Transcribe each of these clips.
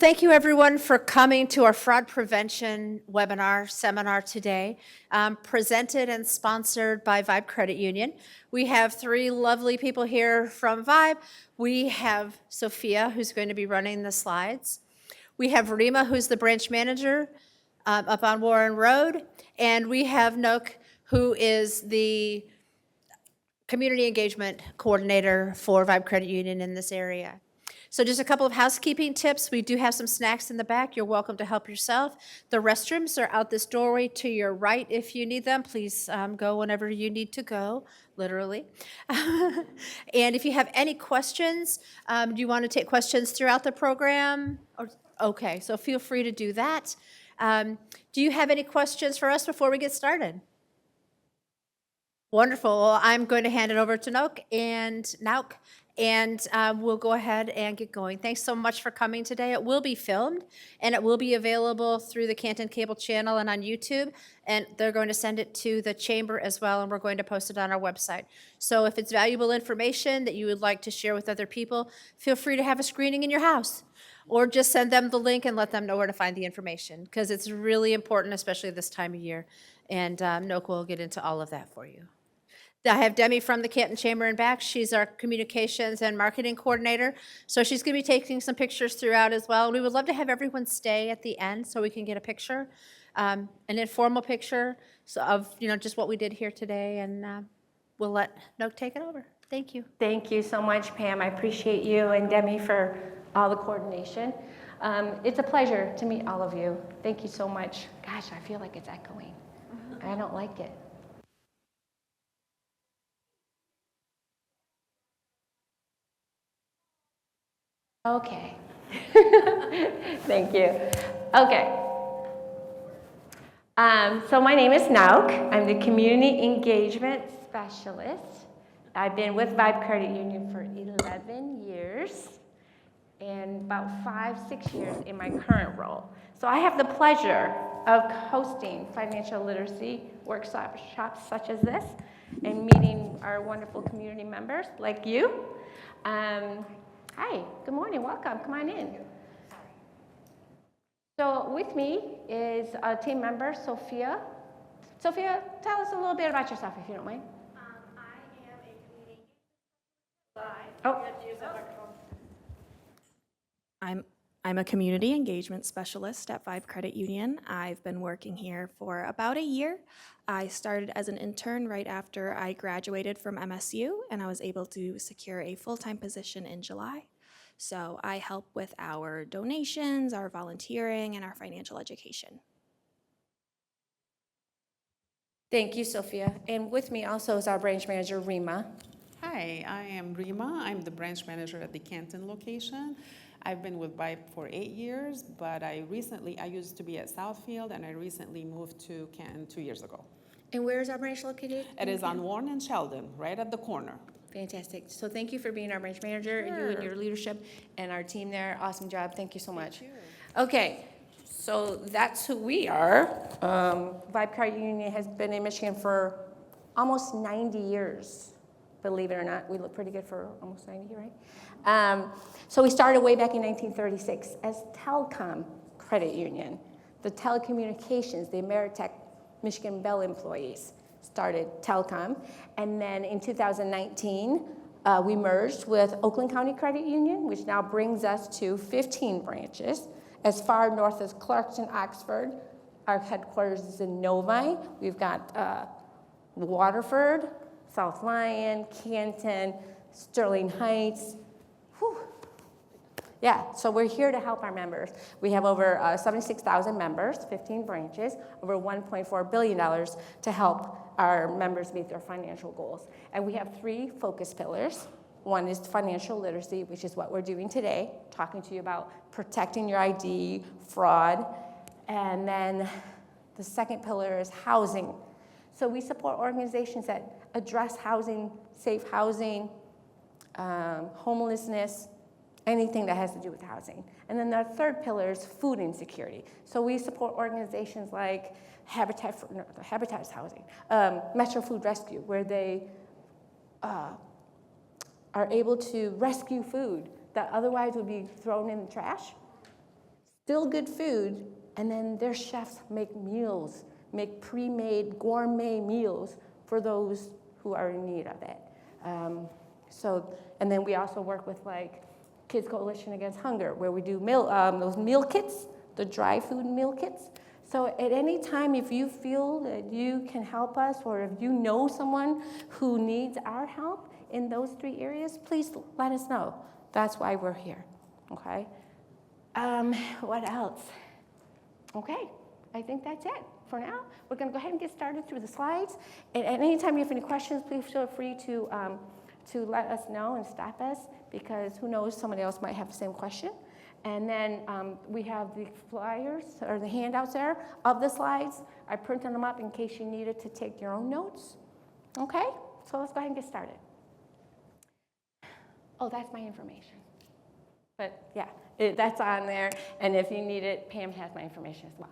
Thank you everyone for coming to our fraud prevention seminar today, presented and sponsored by Vibe Credit Union. We have three lovely people here from Vibe. We have Sophia, who's going to be running the slides. We have Rima, who's the branch manager up on Warren Road. And we have Nook, who is the community engagement coordinator for Vibe Credit Union in this area. So just a couple of housekeeping tips. We do have some snacks in the back. You're welcome to help yourself. The restrooms are out this doorway to your right if you need them. Please go whenever you need to go, literally. And if you have any questions, do you want to take questions throughout the program? Okay, so feel free to do that. Do you have any questions for us before we get started? Wonderful. Well, I'm going to hand it over to Nauk, and we'll go ahead and get going. Thanks so much for coming today. It will be filmed, and it will be available through the Canton cable channel and on YouTube, and they're going to send it to the chamber as well, and we're going to post it on our website. So if it's valuable information that you would like to share with other people, feel free to have a screening in your house, or just send them the link and let them know where to find the information, because it's really important, especially this time of year, and Noak will get into all of that for you. I have Demi from the Canton Chamber in back. She's our communications and marketing coordinator. So she's going to be taking some pictures throughout as well. We would love to have everyone stay at the end so we can get a picture, an informal picture of just what we did here today, and we'll let Noak take it over. Thank you. Thank you so much, Pam. I appreciate you and Demi for all the coordination. It's a pleasure to meet all of you. Thank you so much. Gosh, I feel like it's echoing. I don't like it. Okay. Thank you. Okay. So my name is Nauk. I'm the Community Engagement Specialist. I've been with Vibe Credit Union for 11 years and about 5-6 years in my current role. So I have the pleasure of hosting financial literacy workshops such as this and meeting our wonderful community members like you. Hi, good morning, welcome, come on in. So with me is a team member, Sophia. Sophia, tell us a little bit about yourself if you don't mind. I am a community engagement. Oh. You have to use that microphone. I'm a community engagement specialist at Vibe Credit Union. I've been working here for about a year. I started as an intern right after I graduated from MSU, and I was able to secure a full-time position in July. So I help with our donations, our volunteering, and our financial education. Thank you, Sophia. And with me also is our branch manager, Rima. Hi, I am Rima. I'm the branch manager at the Canton location. I've been with Vibe for 8 years, but I used to be at Southfield, and I recently moved to Canton 2 years ago. And where is our branch located? It is on Warren and Sheldon, right at the corner. Fantastic. So thank you for being our branch manager, Sure. you and your leadership, and our team there. Awesome job. Thank you so much. Thank you. Okay, so that's who we are. Vibe Credit Union has been in Michigan for almost 90 years. Believe it or not, we look pretty good for almost 90, right? So we started way back in 1936 as Telecom Credit Union. The telecommunications, the Ameritech Michigan Bell employees started Telecom. And then in 2019, we merged with Oakland County Credit Union, which now brings us to 15 branches. As far north as Clarkson, Oxford. Our headquarters is in Novi. We've got Waterford, South Lyon, Canton, Sterling Heights. Whew. Yeah, so we're here to help our members. We have over 76,000 members, 15 branches, over $1.4 billion to help our members meet their financial goals. And we have 3 focus pillars. One is financial literacy, which is what we're doing today, talking to you about protecting your ID, fraud. And then the second pillar is housing. So we support organizations that address housing, safe housing, homelessness, anything that has to do with housing. And then the third pillar is food insecurity. So we support organizations like Habitat's housing, Metro Food Rescue, where they are able to rescue food that otherwise would be thrown in the trash. feel-good food, and then their chefs make meals, make pre-made gourmet meals for those who are in need of it. And then we also work with like Kids Coalition Against Hunger, where we do those meal kits, the dry food meal kits. So at any time, if you feel that you can help us, or if you know someone who needs our help in those 3 areas, please let us know. That's why we're here, okay? What else? Okay, I think that's it for now. We're gonna go ahead and get started through the slides. And at any time you have any questions, please feel free to let us know and stop us, because who knows, somebody else might have the same question. And then we have the flyers or the handouts there of the slides. I printed them up in case you needed to take your own notes. Okay, so let's go ahead and get started. Oh, that's my information. But yeah, that's on there. And if you need it, Pam has my information as well.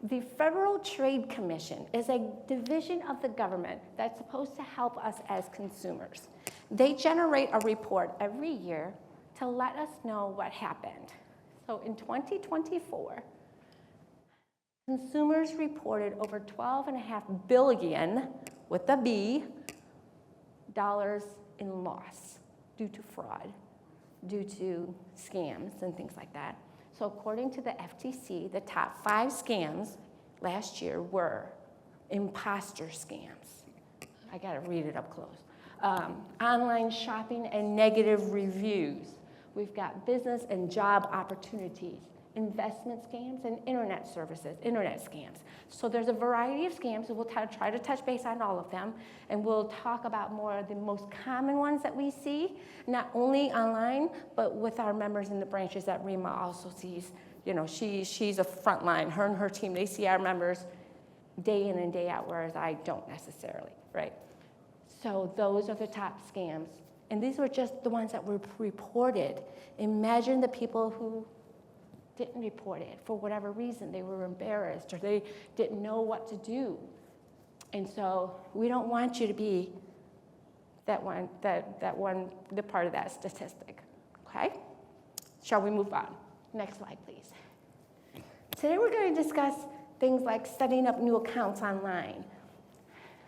The Federal Trade Commission is a division of the government that's supposed to help us as consumers. They generate a report every year to let us know what happened. So in 2024, consumers reported over $12.5 billion, with a B, dollars in loss due to fraud, due to scams and things like that. So according to the FTC, the top 5 scams last year were imposter scams. I gotta read it up close. Online shopping and negative reviews. We've got business and job opportunities, investment scams, and internet services, internet scams. So there's a variety of scams, and we'll try to touch base on all of them, and we'll talk about more of the most common ones that we see, not only online, but with our members in the branches that Rima also sees. You know, she's a frontline. Her and her team, they see our members day in and day out, whereas I don't necessarily, right? So those are the top scams. And these were just the ones that were reported. Imagine the people who didn't report it for whatever reason. They were embarrassed, or they didn't know what to do. And so we don't want you to be the part of that statistic, okay? Shall we move on? Next slide, please. Today we're going to discuss things like setting up new accounts online,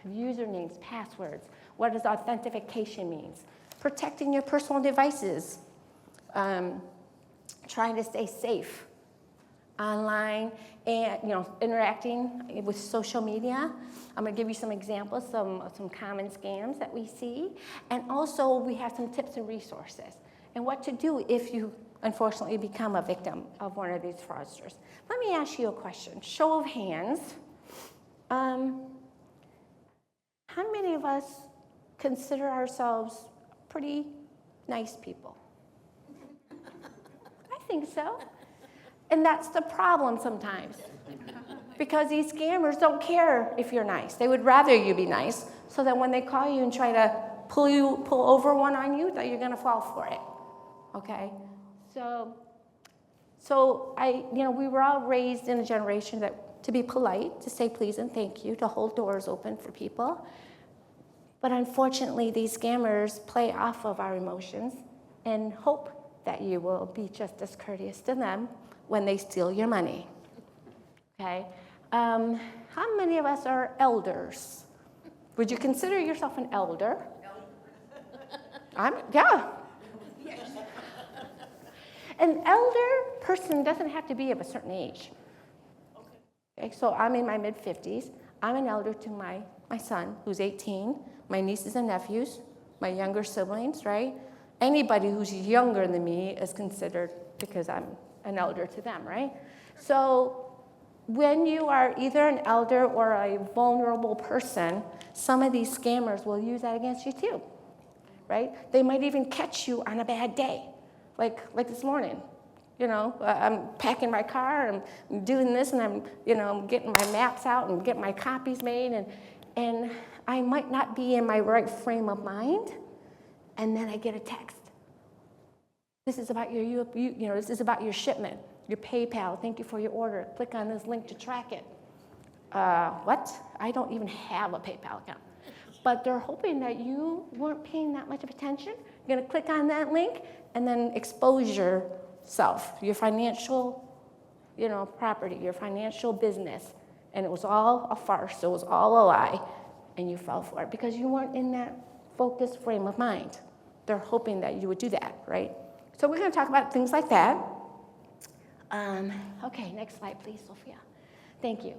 usernames, passwords, what does authentication means, protecting your personal devices, trying to stay safe online, and interacting with social media. I'm going to give you some examples, some common scams that we see, and also we have some tips and resources, and what to do if you unfortunately become a victim of one of these fraudsters. Let me ask you a question. Show of hands. How many of us consider ourselves pretty nice people? I think so. And that's the problem sometimes, because these scammers don't care if you're nice. They would rather you be nice, so that when they call you and try to pull over one on you, that you're gonna fall for it, okay? So we were all raised in a generation to be polite, to say please and thank you, to hold doors open for people. But unfortunately, these scammers play off of our emotions and hope that you will be just as courteous to them when they steal your money, okay? How many of us are elders? Would you consider yourself an elder? Yeah. An elder person doesn't have to be of a certain age. Okay, so I'm in my mid-50s. I'm an elder to my son, who's 18, my nieces and nephews, my younger siblings, right? Anybody who's younger than me is considered, because I'm an elder to them, right? So when you are either an elder or a vulnerable person, some of these scammers will use that against you too, right? They might even catch you on a bad day, like this morning. I'm packing my car, I'm doing this, and I'm getting my maps out and getting my copies made, and I might not be in my right frame of mind, and then I get a text. This is about this is about your shipment, your PayPal. Thank you for your order. Click on this link to track it. What? I don't even have a PayPal account. But they're hoping that you weren't paying that much of attention. You're going to click on that link and then expose yourself, your financial property, your financial business, and it was all a farce, it was all a lie, and you fell for it because you weren't in that focused frame of mind. They're hoping that you would do that, right? So we're going to talk about things like that. Okay, next slide, please, Sophia. Thank you.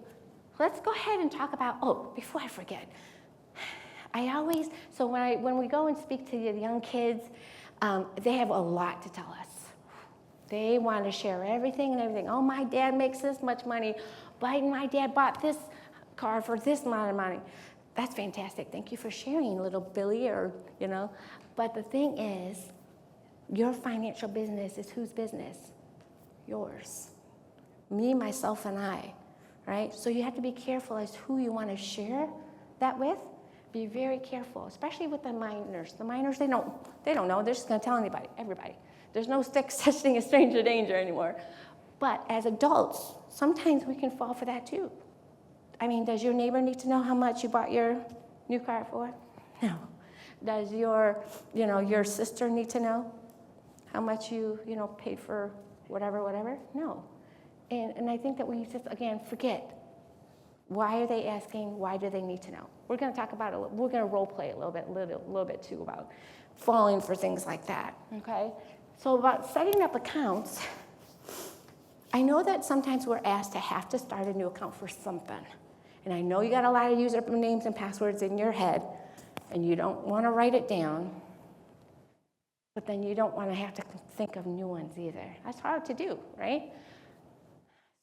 Let's go ahead and talk about, before I forget, when we go and speak to the young kids, they have a lot to tell us. They want to share everything and everything. Oh, my dad makes this much money. My dad bought this car for this amount of money. That's fantastic. Thank you for sharing, little Billy, But the thing is, your financial business is whose business? Yours. Me, myself, and I, right? So you have to be careful as who you want to share that with. Be very careful, especially with the minors. The minors, they don't know. They're just going to tell everybody. There's no such thing as stranger danger anymore. But as adults, sometimes we can fall for that too. I mean, does your neighbor need to know how much you bought your new car for? No. Does your sister need to know how much you paid for whatever? No. And I think that we just, again, forget. Why are they asking? Why do they need to know? We're going to talk about it. We're going to role play a little bit too about falling for things like that, okay? So about setting up accounts, I know that sometimes we're asked to have to start a new account for something. And I know you got a lot of usernames and passwords in your head, and you don't want to write it down, but then you don't want to have to think of new ones either. That's hard to do, right?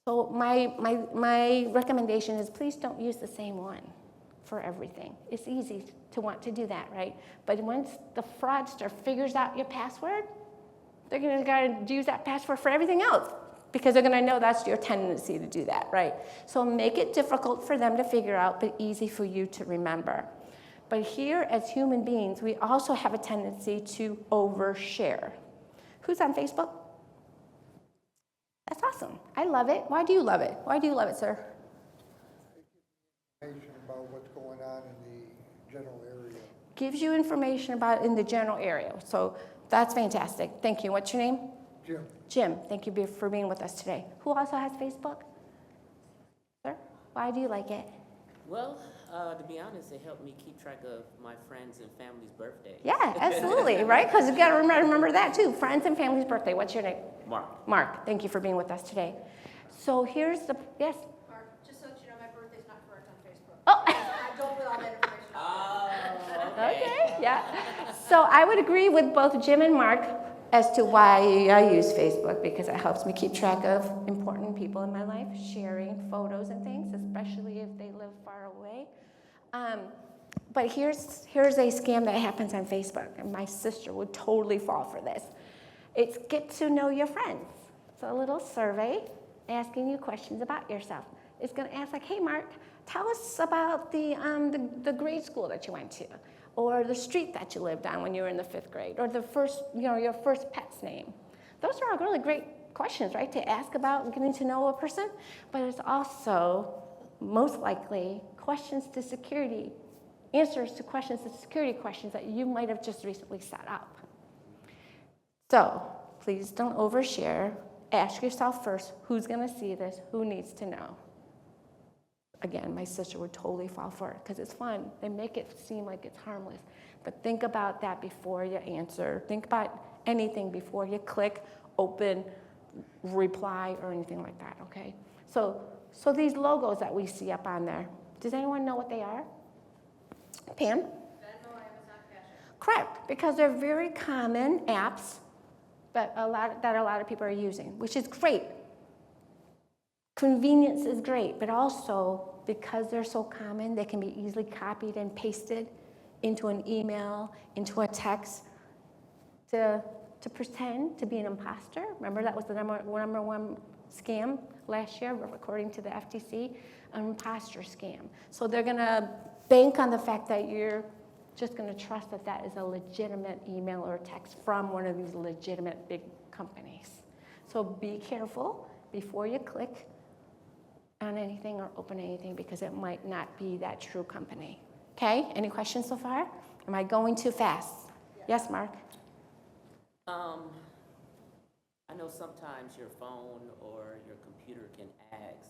So my recommendation is please don't use the same one for everything. It's easy to want to do that, right? But once the fraudster figures out your password, they're going to use that password for everything else because they're going to know that's your tendency to do that, right? So make it difficult for them to figure out, but easy for you to remember. But here, as human beings, we also have a tendency to overshare. Who's on Facebook? That's awesome. I love it. Why do you love it? Why do you love it, sir? Information about what's going on in the general area. Gives you information about in the general area. So that's fantastic. Thank you. What's your name? Jim. Jim, thank you for being with us today. Who also has Facebook? Sir, why do you like it? Well, to be honest, it helped me keep track of my friends and family's birthdays. Yeah, absolutely, right? Because you've got to remember that too. Friends and family's birthday. What's your name? Mark. Mark, thank you for being with us today. So here's yes? Mark, just so that you know, my birthday's not correct on Facebook. Oh. I don't put all that information out there. Okay, yeah. So I would agree with both Jim and Mark as to why I use Facebook, because it helps me keep track of important people in my life, sharing photos and things, especially if they live far away. But here's a scam that happens on Facebook, and my sister would totally fall for this. It's get to know your friends. It's a little survey asking you questions about yourself. It's going to ask like, hey, Mark, tell us about the grade school that you went to, or the street that you lived on when you were in the 5th grade, or the first, your first pet's name. Those are all really great questions, right, to ask about getting to know a person, but it's also most likely questions to security, answers to questions to security questions that you might have just recently set up. So please don't overshare. Ask yourself first, who's going to see this? Who needs to know? Again, my sister would totally fall for it because it's fun. They make it seem like it's harmless. But think about that before you answer. Think about anything before you click, open, reply, or anything like that, okay? So these logos that we see up on there, does anyone know what they are? Pam? Correct, because they're very common apps that a lot of people are using, which is great. Convenience is great, but also because they're so common, they can be easily copied and pasted into an email, into a text to pretend to be an imposter. Remember that was the number one scam last year, according to the FTC, an imposter scam. So they're going to bank on the fact that you're just going to trust that that is a legitimate email or text from one of these legitimate big companies. So be careful before you click on anything or open anything because it might not be that true company. Okay, any questions so far? Am I going too fast? Yes, Mark? I I know sometimes your phone or your computer can ask,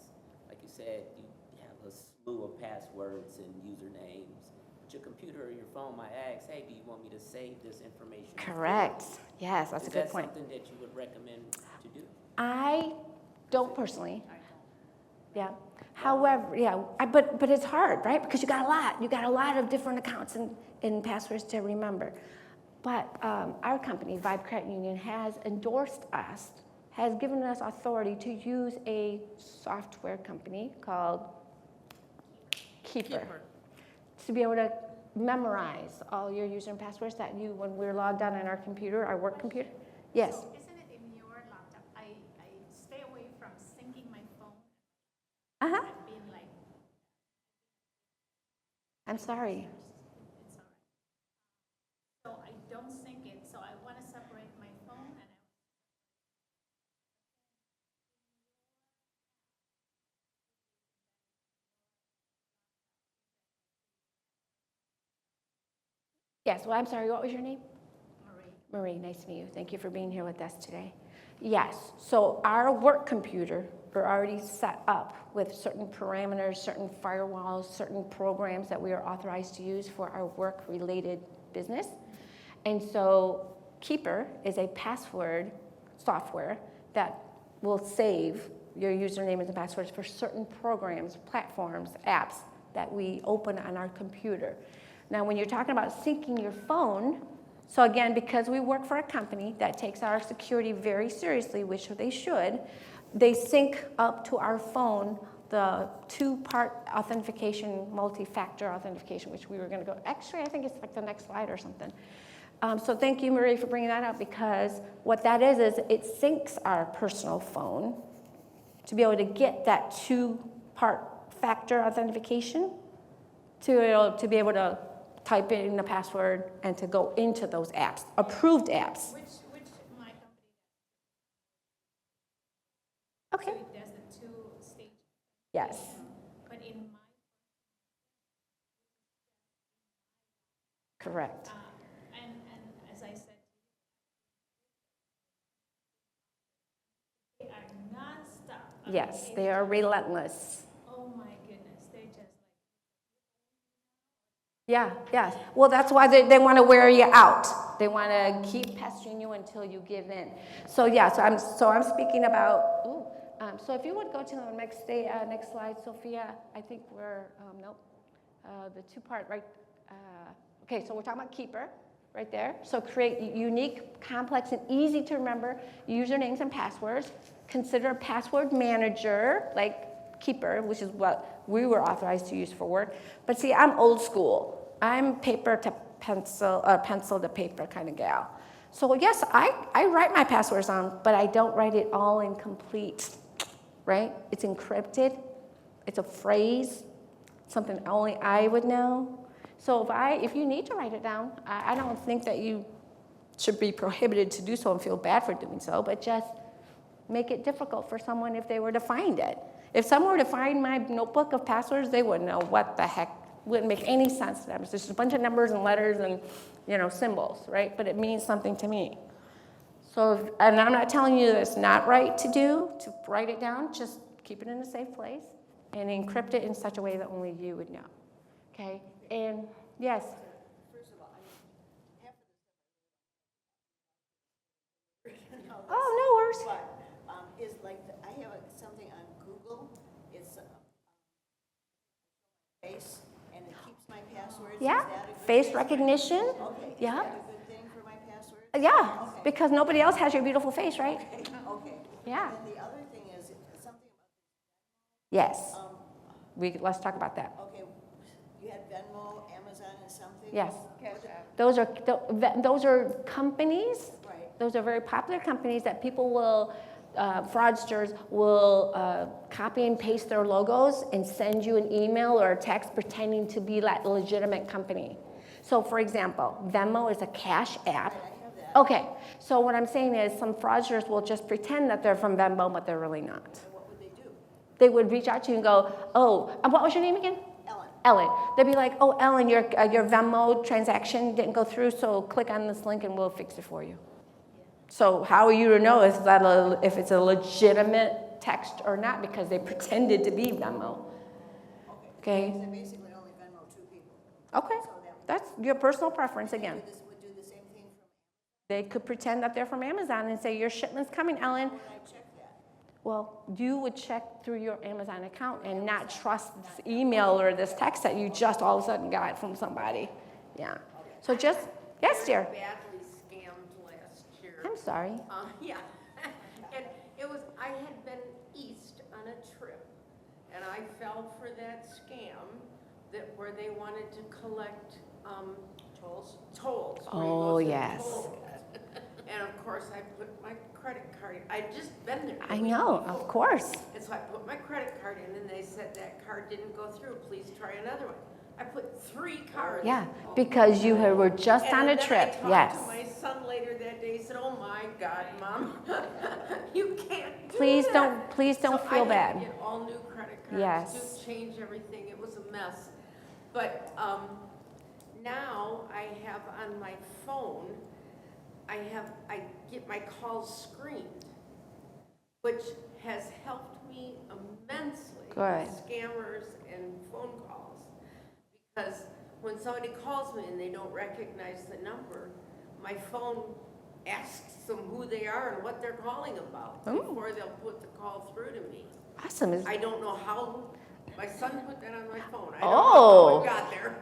like you said, you have a slew of passwords and usernames. But your computer or your phone might ask, hey, do you want me to save this information? Correct. Yes, that's a good point. Is that something that you would recommend to do? I don't personally. Yeah. However, yeah, but it's hard, right? Because you got a lot of different accounts and passwords to remember. But our company, Vibe Credit Union, has endorsed us, has given us authority to use a software company called Keeper. To be able to memorize all your user and passwords that you, when we're logged on our computer, our work computer. Yes. So isn't it in your laptop? I stay away from syncing my phone. Uh-huh. I've been like, I'm sorry. it's all right. So I don't sync it, so I want to separate my phone and Yes, well, I'm sorry, what was your name? Marie. Marie, nice to meet you. Thank you for being here with us today. Yes, so our work computer are already set up with certain parameters, certain firewalls, certain programs that we are authorized to use for our work-related business. And so Keeper is a password software that will save your usernames and passwords for certain programs, platforms, apps that we open on our computer. Now, when you're talking about syncing your phone, so again, because we work for a company that takes our security very seriously, which they should, they sync up to our phone the two-part authentication, multi-factor authentication, which we were going to go, actually, I think it's like the next slide or something. So thank you, Marie, for bringing that up, because what that is it syncs our personal phone to be able to get that two-part factor authentication to be able to type in the password and to go into those apps, approved apps. which my company Okay. does, so it does the two-stage. Yes. But in my, Correct. and as I said, they are nonstop. I mean, Yes, they are relentless. Oh my goodness, they're just like. Yeah, yes. Well, that's why they want to wear you out. They want to keep pestering you until you give in. So yeah, so I'm speaking about. So if you would go to the next slide, Sophia. I think we're nope. The two-part right. Okay, so we're talking about Keeper right there. So create unique, complex, and easy to remember usernames and passwords. Consider a password manager like Keeper, which is what we were authorized to use for work. But see, I'm old school. I'm paper to pencil, pencil to paper kind of gal. So yes, I write my passwords on, but I don't write it all in complete, right? It's encrypted. It's a phrase, something only I would know. So if you need to write it down, I don't think that you should be prohibited to do so and feel bad for doing so, but just make it difficult for someone if they were to find it. If someone were to find my notebook of passwords, they wouldn't know what the heck, wouldn't make any sense to them. It's just a bunch of numbers and letters and symbols, right? But it means something to me. So, and I'm not telling you that it's not right to do, to write it down, just keep it in a safe place and encrypt it in such a way that only you would know, okay? And yes? Oh, no worries. But is like, I have something on Google, it's face, and it keeps my passwords. Yeah, Is that a good face thing? recognition. Okay, is Yeah. that a good thing for my passwords? Yeah, Okay. because nobody else has your beautiful face, right? Okay. Yeah. And then the other thing is something Yes. about, Let's talk about that. okay, you had Venmo, Amazon, and something? Yes. What- Those are companies. Right. Those are very popular companies that people will, fraudsters will copy and paste their logos and send you an email or a text pretending to be that legitimate company. So for example, Venmo is a cash app. Okay, so what I'm saying is some fraudsters will just pretend that they're from Venmo, but they're really not. And what would they do? They would reach out to you and go, oh, and what was your name again? Ellen. Ellen. They'd be like, oh, Ellen, your Venmo transaction didn't go through, so click on this link and we'll fix it for you. So how are you to know if it's a legitimate text or not because they pretended to be Venmo? Okay. So basically only Venmo 2 people. Okay. So that That's your personal preference again. would do the same thing from, They could pretend that they're from Amazon and say, your shipment's coming, Ellen. when I check that. Well, you would check through your Amazon account and not trust this email or this text that you just all of a sudden got from somebody. Yeah. So just, yes, dear. Badly scammed last year. I'm sorry. Yeah, and it was, I had been east on a trip, and I fell for that scam where they wanted to collect, tolls? Tolls. where you Oh, go through yes. tolls. And of course, I put my credit card, I'd just been there. the I week know, before. of course. And so I put my credit card in, and they said that card didn't go through, please try another one. I put 3 cards. Yeah, because you were just on a And then trip, I yes. talked to my son later that day, he said, oh my God, Mom, you can't do Please that." don't So feel I had bad. to get all new credit cards, Yes. to change everything, it was a mess. But now I have on my phone, I get my calls screened, which has helped me immensely. Good. With scammers and phone calls. Because when somebody calls me and they don't recognize the number, my phone asks them who they are and what they're calling about before they'll put the call through to me. Awesome. I don't know how, my son put that on my phone. I don't Oh. know how it got there.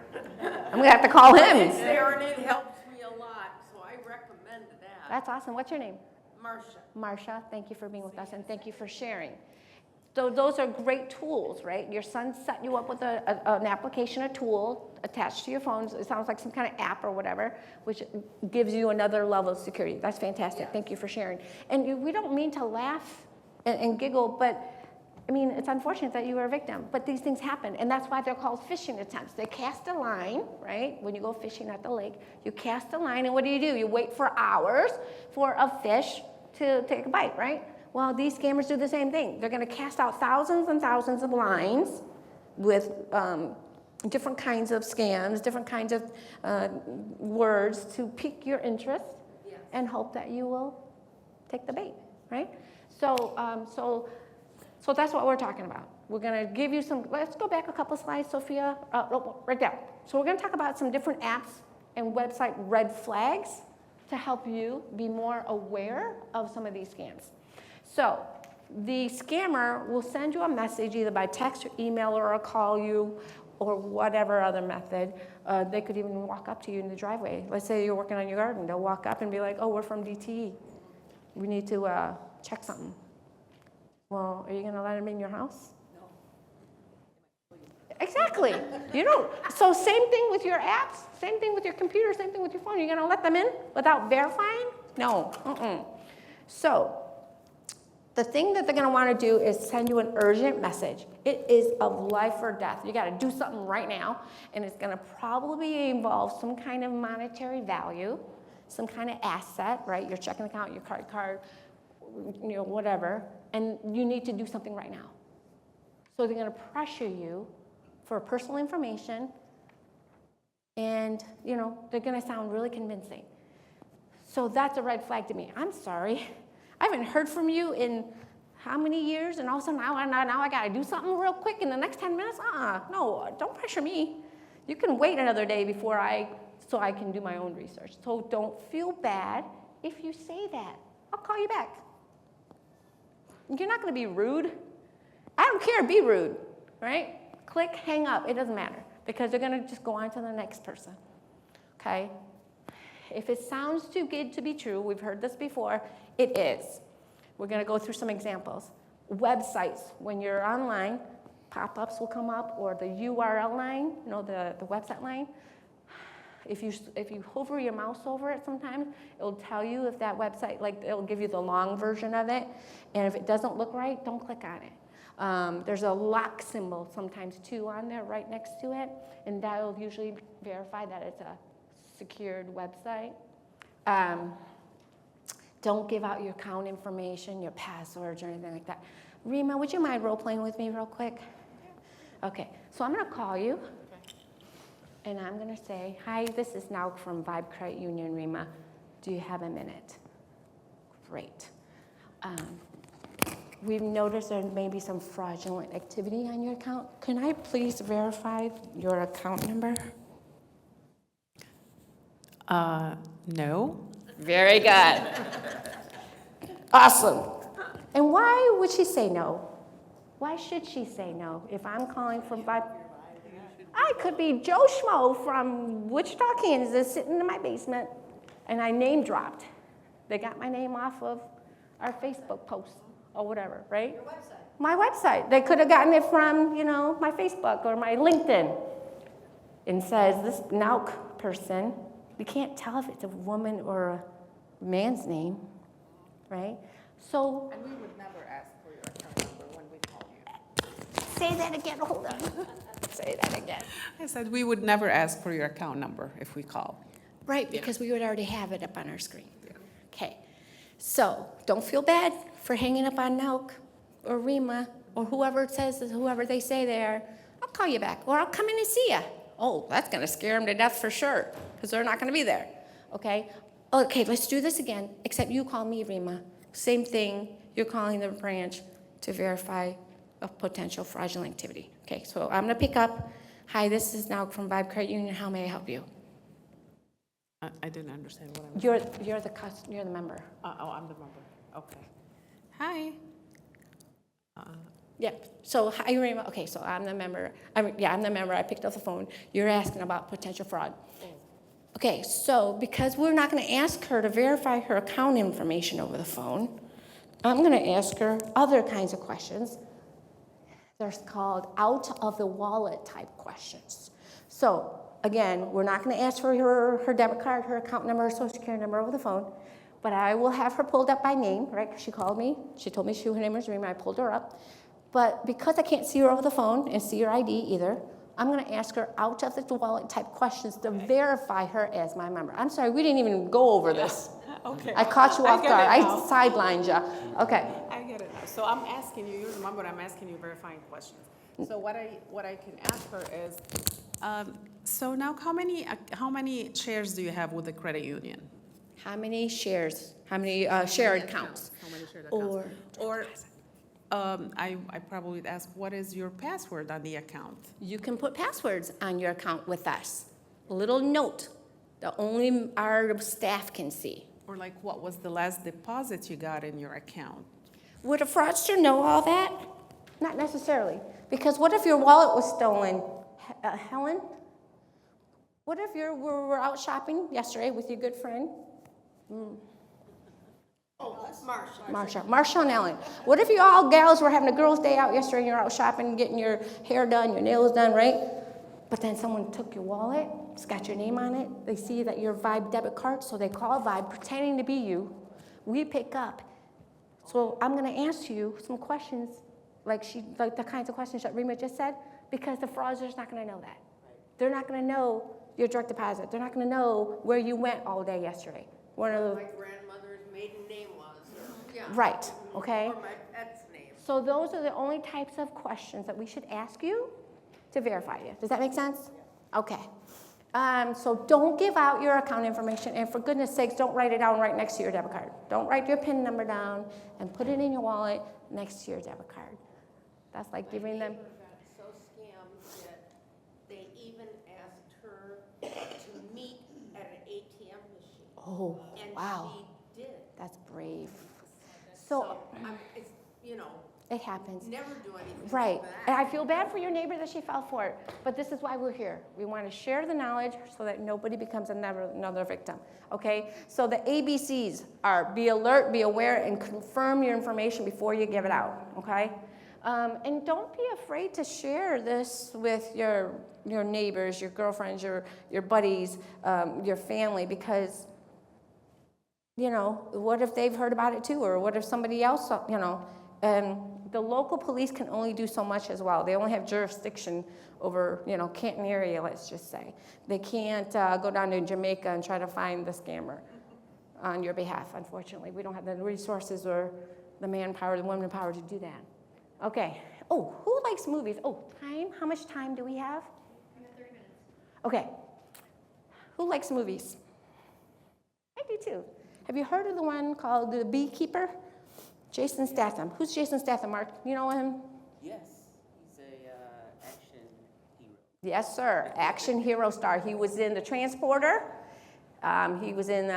I'm gonna have to call him. It's there and it helps me a lot, so I recommend that. That's awesome. What's your name? Marcia. Marsha, thank you for being with us and thank you for sharing. So those are great tools, right? Your son set you up with an application, a tool attached to your phone. It sounds like some kind of app or whatever, which gives you another level of security. That's fantastic. Thank you for sharing. And we don't mean to laugh and giggle, but I mean, it's unfortunate that you were a victim, but these things happen, and that's why they're called phishing attempts. They cast a line, right? When you go fishing at the lake, you cast a line, and what do? You wait for hours for a fish to take a bite, right? Well, these scammers do the same thing. They're gonna cast out thousands and thousands of lines with different kinds of scams, different kinds of words to pique your interest and hope that you will take the bait, right? So that's what we're talking about. We're gonna give you some, let's go back a couple slides, Sophia, right there. So we're gonna talk about some different apps and website red flags to help you be more aware of some of these scams. So the scammer will send you a message either by text or email or call you or whatever other method. They could even walk up to you in the driveway. Let's say you're working on your garden. They'll walk up and be like, oh, we're from DTE. We need to check something. Well, are you going to let them in your house? No. Exactly. You don't. So same thing with your apps, same thing with your computer, same thing with your phone. You're going to let them in without verifying? No. So the thing that they're going to want to do is send you an urgent message. It is of life or death. You got to do something right now, and it's going to probably involve some kind of monetary value, some kind of asset, right? Your checking account, your credit card, you know, whatever, and you need to do something right now. So they're going to pressure you for personal information, and you know they're going to sound really convincing. So that's a red flag to me. I'm sorry, I haven't heard from you in how many years, and all of a sudden now I got to do something real quick in the next 10 minutes? No, don't pressure me. You can wait another day so I can do my own research. So don't feel bad if you say that. I'll call you back. You're not going to be rude. I don't care, be rude, right? Click, hang up, it doesn't matter, because they're going to just go on to the next person, okay? If it sounds too good to be true, we've heard this before, it is. We're going to go through some examples. Websites, when you're online, pop-ups will come up, or the URL line, you know, the website line. If you hover your mouse over it sometimes, it'll tell you if that website, like it'll give you the long version of it, and if it doesn't look right, don't click on it. There's a lock symbol sometimes too on there right next to it, and that'll usually verify that it's a secured website. Don't give out your account information, your passwords, or anything like that. Rima, would you mind role-playing with me real quick? Okay, so I'm gonna call you. And I'm going to say, hi, this is Nauk from Vibe Credit Union, Rima. Do you have a minute? Great. We've noticed there may be some fraudulent activity on your account. Can I please verify your account number? No. Very good. Awesome. And why would she say no? Why should she say no if I'm calling from I could be Joe Schmo from Wichita, Kansas, sitting in my basement, and I name dropped. They got my name off of our Facebook post or whatever, right? Your website. My website. They could have gotten it from, my Facebook or my LinkedIn. And says this Nauk person, you can't tell if it's a woman or a man's name, right? So. And we would never ask for your account number when we call you. Say that again, hold on. Say that again. I said we would never ask for your account number if we call. Right, because we would already have it up on our screen. Okay, so don't feel bad for hanging up on Nauk or Rima or whoever they say they are. I'll call you back, or I'll come in and see you. Oh, that's gonna scare them to death for sure, because they're not gonna be there, okay? Okay, let's do this again, except you call me Rima. Same thing, you're calling the branch to verify a potential fraudulent activity. Okay, so I'm gonna pick up. Hi, this is Nauk from Vibe Credit Union. How may I help you? I didn't understand what I'm. You're the member. I'm the member. Okay. Hi. Yep. So hi, Rima. Okay, so I'm the member. I'm the member. I picked up the phone. You're asking about potential fraud. Okay, so because we're not going to ask her to verify her account information over the phone, I'm going to ask her other kinds of questions. They're called out of the wallet type questions. So again, we're not going to ask for her debit card, her account number, her social security number over the phone, but I will have her pulled up by name, right? 'Cause she called me. She told me her name was Rima. I pulled her up. But because I can't see her over the phone and see her ID either, I'm going to ask her out of the wallet type questions to verify her as my member. I'm sorry, we didn't even go over this. Okay. I caught you off get guard. it I now. sidelined you. Okay. I get it now. So I'm asking you, you're the member, I'm asking you verifying questions. So what I can ask her is, so now how many shares do you have with the credit union? How many shares? How many shared accounts? How many shared accounts? Or I probably would ask, what is your password on the account? You can put passwords on your account with us. A little note that only our staff can see. Or like, what was the last deposit you got in your account? Would a fraudster know all that? Not necessarily. Because what if your wallet was stolen? Helen? What if we were out shopping yesterday with your good friend? Marsha and Ellen. What if you all gals were having a girls' day out yesterday and you're out shopping, getting your hair done, your nails done, right? But then someone took your wallet, it's got your name on it. They see that you're Vibe debit card, so they call Vibe pretending to be you. We pick up. So I'm going to ask you some questions, like the kinds of questions that Rima just said, because the fraudster's not going to know that. They're not going to know your direct deposit. They're not going to know where you went all day yesterday. My grandmother's maiden name was, or, yeah. Right, okay? Or my pet's name. So those are the only types of questions that we should ask you to verify you. Does that make sense? Okay. So don't give out your account information, and for goodness sakes, don't write it down right next to your debit card. Don't write your PIN number down and put it in your wallet next to your debit card. That's like giving them. My neighbor got so scammed that they even asked her to meet at an ATM machine. Oh, And wow. she did. That's brave. So It's, it happens. never do anything Right. like that. And I feel bad for your neighbor that she fell for it. But this is why we're here. We want to share the knowledge so that nobody becomes another victim. Okay? So the ABCs are be alert, be aware, and confirm your information before you give it out. Okay? And don't be afraid to share this with your neighbors, your girlfriends, your buddies, your family, because what if they've heard about it too, or what if somebody else, the local police can only do so much as well. They only have jurisdiction over, Canton area, let's just say. They can't go down to Jamaica and try to find the scammer on your behalf, unfortunately. We don't have the resources or the manpower, the women power to do that. Okay. Oh, who likes movies? Oh, time? How much time do we have? We have 30 minutes. Okay. Who likes movies? I do too. Have you heard of the one called The Beekeeper? Jason Statham. Who's Jason Statham, Mark? You know him? Yes, he's a action hero. Yes, sir. Action hero star. He was in The Transporter. He was in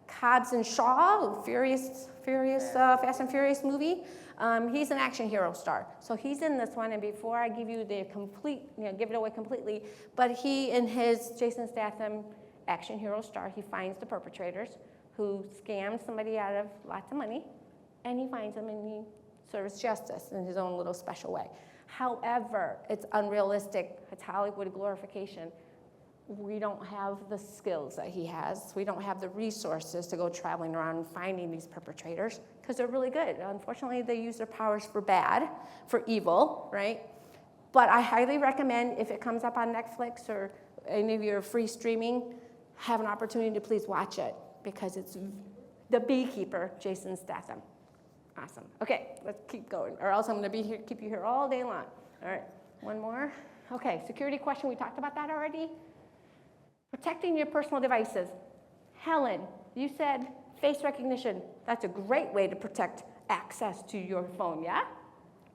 Hobbs and Shaw, Fast and Furious movie. He's an action hero star. So he's in this one, and before I give you the complete, give it away completely, but he, in his Jason Statham action hero star, he finds the perpetrators who scammed somebody out of lots of money, and he finds them and he serves justice in his own little special way. However, it's unrealistic. It's Hollywood glorification. We don't have the skills that he has. We don't have the resources to go traveling around and finding these perpetrators because they're really good. Unfortunately, they use their powers for bad, for evil, right? But I highly recommend if it comes up on Netflix or any of your free streaming, have an opportunity to please watch it because it's The Beekeeper, Jason Statham. Awesome. Okay, let's keep going, or else I'm going to keep you here all day long. All right, one more. Okay, security question. We talked about that already. Protecting your personal devices. Helen, you said face recognition. That's a great way to protect access to your phone, yeah?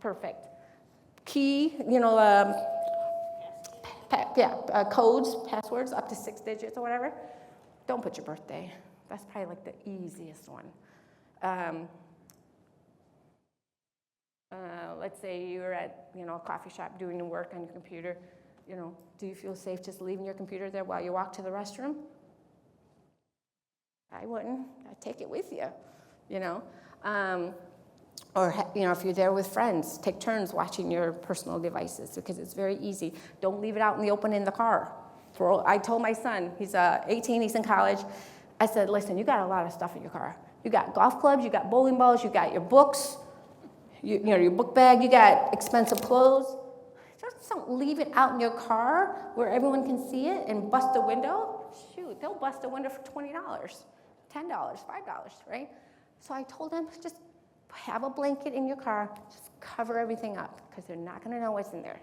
Perfect. Key, codes, passwords, up to 6 digits or whatever. Don't put your birthday. That's probably like the easiest one. Let's say you're at a coffee shop doing your work on your computer. Do you feel safe just leaving your computer there while you walk to the restroom? I wouldn't. I'd take it with you, Or, if you're there with friends, take turns watching your personal devices because it's very easy. Don't leave it out in the open in the car. I told my son, he's 18, he's in college. I said, listen, you got a lot of stuff in your car. You got golf clubs, you got bowling balls, you got your books, your book bag, you got expensive clothes. Just don't leave it out in your car where everyone can see it and bust a window. Shoot, they'll bust a window for $20, $10, $5, right? So I told him, just have a blanket in your car, just cover everything up because they're not going to know what's in there.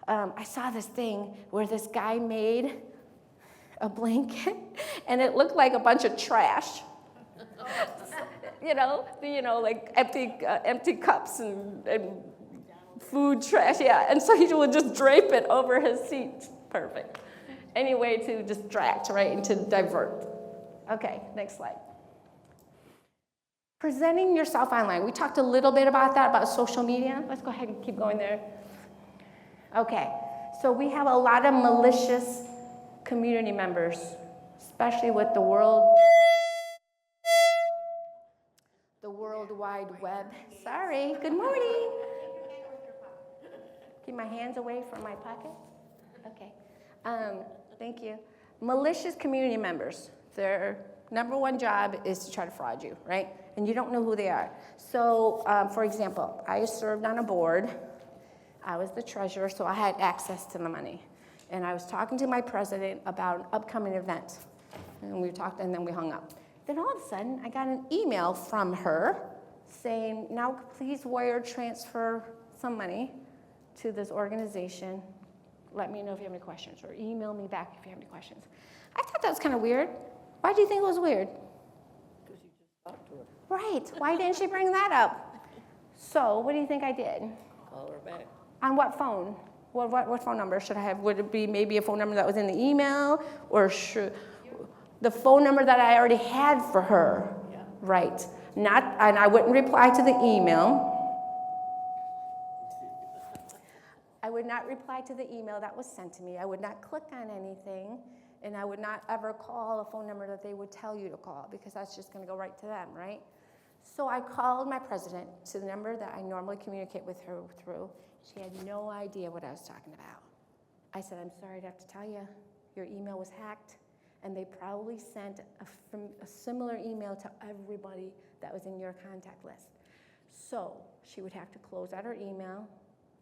I saw this thing where this guy made a blanket and it looked like a bunch of trash. Like empty cups and food trash, yeah. And so he would just drape it over his seat. Perfect. Any way to distract, right, and to divert. Okay, next slide. Presenting yourself online. We talked a little bit about that, about social media. Let's go ahead and keep going there. Okay, so we have a lot of malicious community members, especially with the World Wide Web. Sorry, good morning. Keep my hands away from my pocket. Okay, thank you. Malicious community members, their number one job is to try to fraud you, right? And you don't know who they are. So, for example, I served on a board. I was the treasurer, so I had access to the money. And I was talking to my president about an upcoming event. And we talked, and then we hung up. Then all of a sudden, I got an email from her saying, now please wire transfer some money to this organization. Let me know if you have any questions, or email me back if you have any questions. I thought that was kind of weird. Why do you think it was weird? Because you just talked to her. Right, why didn't she bring that up? So what do you think I did? Call her back. On what phone? What phone number should I have? Would it be maybe a phone number that was in the email, or should the phone number that I already had for her? Yeah. Right. And I wouldn't reply to the email. I would not reply to the email that was sent to me. I would not click on anything, and I would not ever call a phone number that they would tell you to call because that's just going to go right to them, right? So I called my president to the number that I normally communicate with her through. She had no idea what I was talking about. I said, I'm sorry to have to tell you, your email was hacked, and they probably sent a similar email to everybody that was in your contact list. So she would have to close out her email,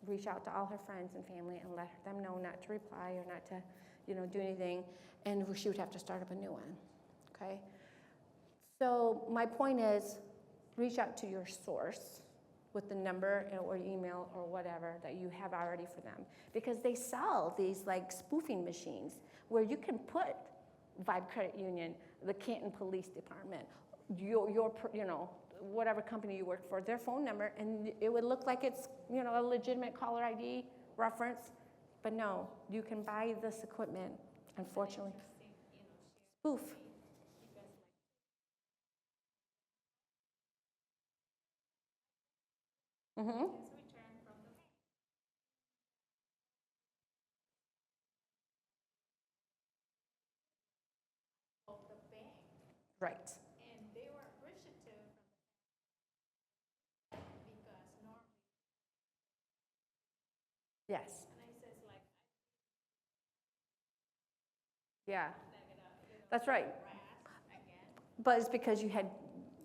reach out to all her friends and family and let them know not to reply or not to, do anything, and she would have to start up a new one, okay? So my point is, reach out to your source with the number or email or whatever that you have already for them, because they sell these like spoofing machines where you can put Vibe Credit Union the Canton Police Department, you know, whatever company you work for, their phone number, and it would look like it's, you know, a legitimate caller ID reference, but no, you can buy this equipment, unfortunately. Spoof. Mm-hmm. Right. And they were appreciative because normally, Yes. and I says like, Yeah. That's right. again. But it's because you had,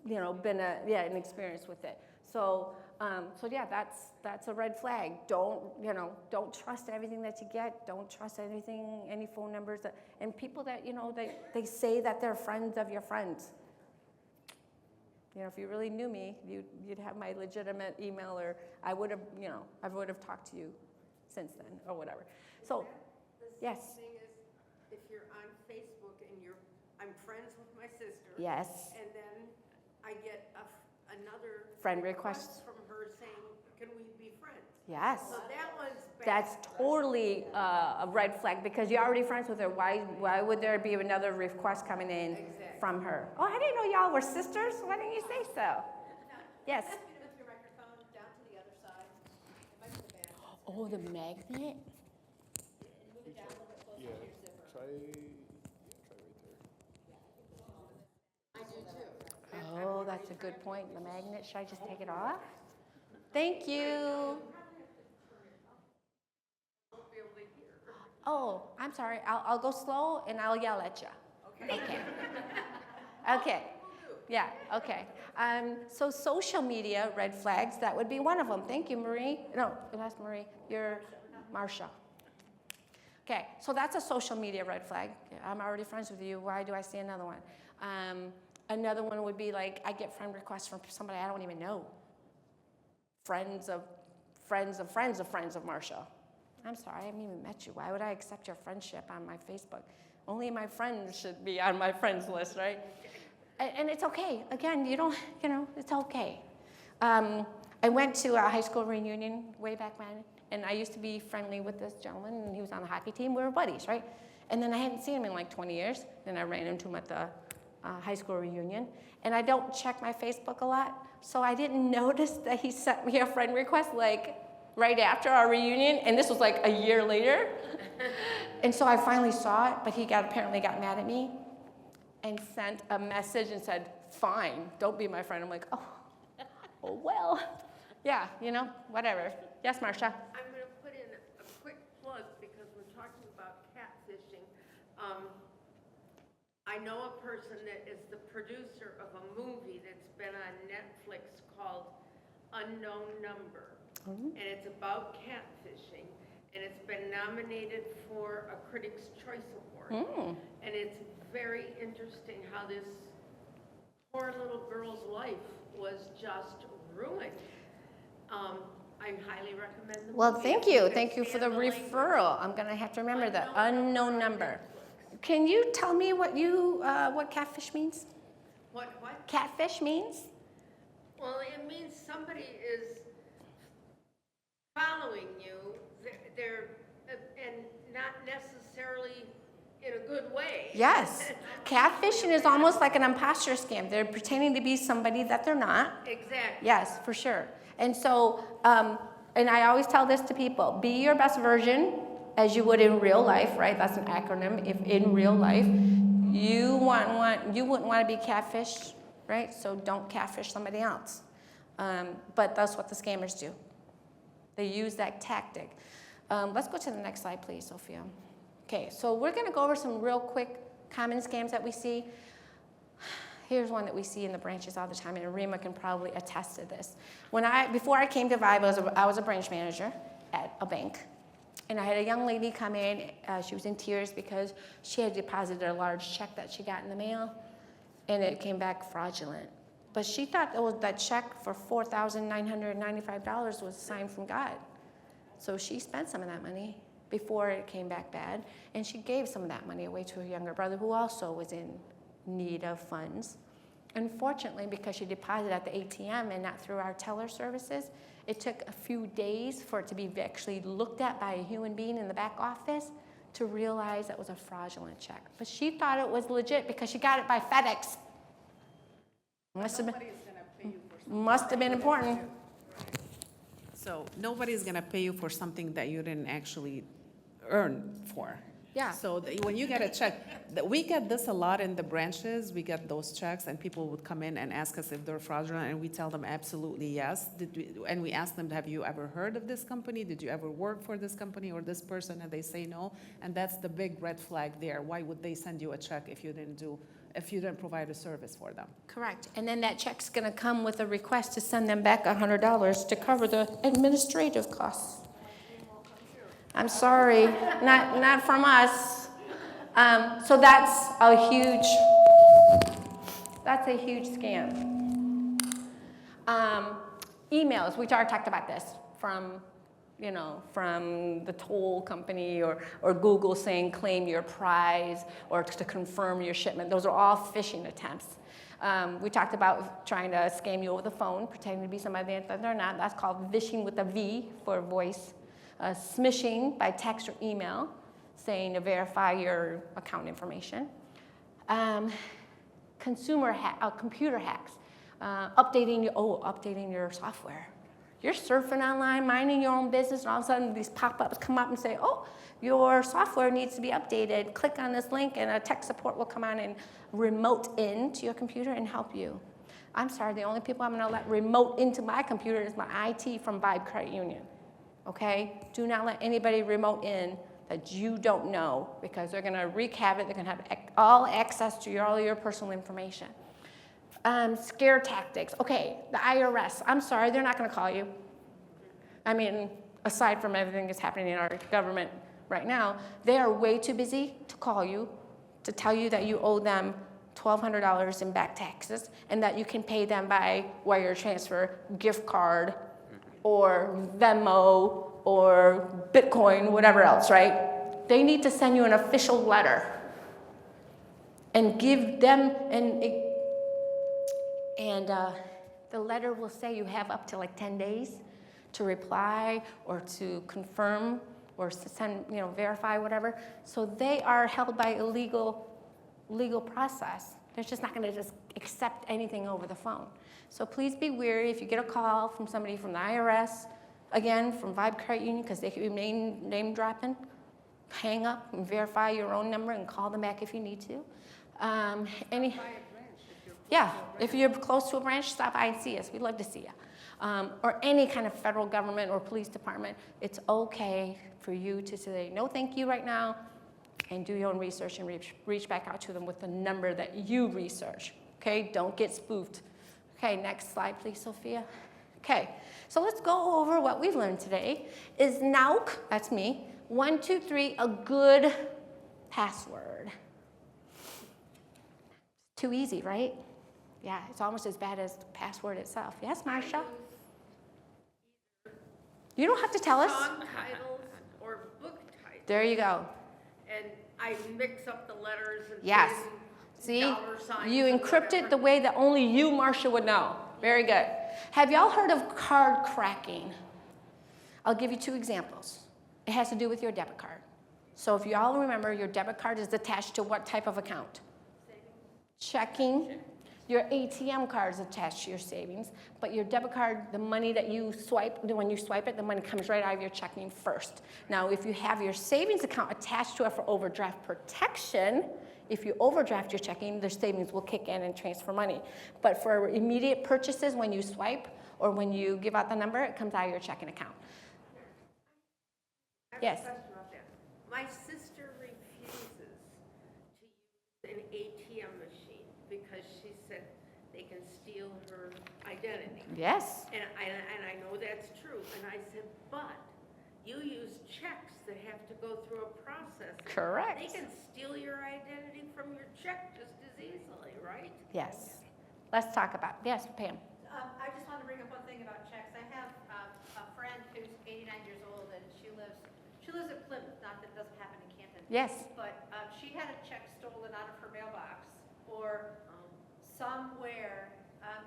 you know, been an experience with it. So, so yeah, that's a red flag. Don't trust everything that you get. Don't trust anything, any phone numbers, and people that, you know, they say that they're friends of your friends. You know, if you really knew me, you'd have my legitimate email, or I would have talked to you since then, or whatever. So, yes. The same thing is if you're on Facebook and I'm friends with my sister. Yes. And then I get another Friend request. from her saying, can we be friends? Yes. So that one's bad. That's totally a red flag because you're already friends with her. Why would there be another request coming in from her? Oh, I didn't know y'all were sisters. Why didn't you say so? Yes. Move your microphone down to the other side. It might be the band. Oh, the magnet? Move it down a little bit closer to your zipper. Try right there. I do too. Oh, that's a good point. The magnet. Should I just take it off? Thank you. Oh, I'm sorry. I'll go slow and I'll yell at you. Okay. Okay. Yeah, okay. So social media red flags, that would be one of them. Thank you, Marie. No, that's Marie. You're Marsha. Okay, so that's a social media red flag. I'm already friends with you. Why do I see another one? Another one would be like, I get friend requests from somebody I don't even know. Friends of friends of friends of friends of Marsha. I'm sorry, I haven't even met you. Why would I accept your friendship on my Facebook? Only my friends should be on my friends list, right? And it's okay. Again, it's okay. I went to a high school reunion way back when, and I used to be friendly with this gentleman, and he was on the hockey team. We were buddies, right? And then I hadn't seen him in like 20 years. Then I ran into him at the high school reunion. And I don't check my Facebook a lot, so I didn't notice that he sent me a friend request like right after our reunion, and this was like a year later. And so I finally saw it, but he apparently got mad at me and sent a message and said, fine, don't be my friend. I'm like, oh well. Yeah, whatever. Yes, Marsha? I'm going to put in a quick plug because we're talking about catfishing. I know a person that is the producer of a movie that's been on Netflix called Unknown Number. And it's about catfishing. And it's been nominated for a Critics' Choice Award. And it's very interesting how this poor little girl's life was just ruined. I highly recommend the movie. Well, thank you. If Thank you for the stand language. referral. I'm going to have to remember the unknown number. Can you tell me what catfish means? What? Catfish means? Well, it means somebody is following you. They're and not necessarily in a good way. Yes. Catfishing is almost like an imposter scam. They're pretending to be somebody that they're not. Exactly. Yes, for sure. And so, and I always tell this to people, be your best version as you would in real life, right? That's an acronym. If in real life, you wouldn't want to be catfished, right? So don't catfish somebody else. But that's what the scammers do. They use that tactic. Let's go to the next slide, please, Sophia. Okay, so we're going to go over some real quick common scams that we see. Here's one that we see in the branches all the time, and Rima can probably attest to this. Before I came to Vibe, I was a branch manager at a bank, and I had a young lady come in. She was in tears because she had deposited a large check that she got in the mail, and it came back fraudulent. But she thought that check for $4,995 was signed from God. So she spent some of that money before it came back bad, and she gave some of that money away to her younger brother who also was in need of funds. Unfortunately, because she deposited at the ATM and not through our teller services, it took a few days for it to be actually looked at by a human being in the back office to realize that was a fraudulent check. But she thought it was legit because she got it by FedEx. Must have been important. So nobody's gonna pay you for something that you didn't actually earn for. Yeah. So when you get a check, we get this a lot in the branches. We get those checks, and people would come in and ask us if they're fraudulent, and we tell them absolutely yes. And we ask them, have you ever heard of this company? Did you ever work for this company or this person? And they say no. And that's the big red flag there. Why would they send you a check if you didn't provide a service for them? Correct. And then that check's going to come with a request to send them back $100 to cover the administrative costs. I'm sorry, not from us. So that's a huge scam. Emails, we already talked about this from the toll company or Google saying claim your prize or to confirm your shipment. Those are all phishing attempts. We talked about trying to scam you over the phone, pretending to be somebody that they're not. That's called vishing with a V for voice. Smishing by text or email, saying to verify your account information. Computer hacks, updating your software. You're surfing online, minding your own business, and all of a sudden these pop-ups come up and say, oh, your software needs to be updated. Click on this link and a tech support will come on and remote into your computer and help you. I'm sorry, the only people I'm gonna let remote into my computer is my IT from Vibe Credit Union. Okay? Do not let anybody remote in that you don't know because they're gonna wreak havoc. They're gonna have all access to all your personal information. Scare tactics. Okay, the IRS. I'm sorry, they're not gonna call you. I mean, aside from everything that's happening in our government right now, they are way too busy to call you to tell you that you owe them $1,200 in back taxes and that you can pay them by wire transfer, gift card, or Venmo, or Bitcoin, whatever else, right? They need to send you an official letter and give them, the letter will say you have up to like 10 days to reply or to confirm or to send, verify, whatever. So they are held by a legal process. They're just not gonna just accept anything over the phone. So please be wary if you get a call from somebody from the IRS, again, from Vibe Credit Union, because they could be name dropping, hang up and verify your own number and call them back if you need to. If you're close to a branch, stop by and see us. We'd love to see you. Or any kind of federal government or police department, it's okay for you to say no thank you right now and do your own research and reach back out to them with the number that you research. Okay, don't get spoofed. Okay, next slide, please, Sophia. Okay, so let's go over what we've learned today. Is NAUC, that's me, 1, 2, 3, a good password? Too easy, right? Yeah, it's almost as bad as the password itself. Yes, Marsha? You don't have to tell us. Song titles or book titles. There you go. And I mix up the letters and Yes. put in See, dollar signs you and encrypt it whatever. the way that only you, Marsha, would know. Very good. Have y'all heard of card cracking? I'll give you 2 examples. It has to do with your debit card. So if you all remember, your debit card is attached to what type of account? Checking. Your ATM card is attached to your savings, but your debit card, the money that you swipe, when you swipe it, the money comes right out of your checking first. Now, if you have your savings account attached to it for overdraft protection, if you overdraft your checking, the savings will kick in and transfer money. But for immediate purchases, when you swipe or when you give out the number, it comes out of your checking account. I have Yes. a question about that. My sister refuses to use an ATM machine because she said they can steal her identity. Yes. And I know that's true. And I said, but you use checks that have to go through a process. Correct. They can steal your identity from your check just as easily, right? Yes. Let's talk about, yes, Pam. I just wanted to bring up one thing about checks. I have a friend who's 89 years old, and she lives at Plymouth. Not that it doesn't happen in Canton. Yes. But she had a check stolen out of her mailbox or somewhere,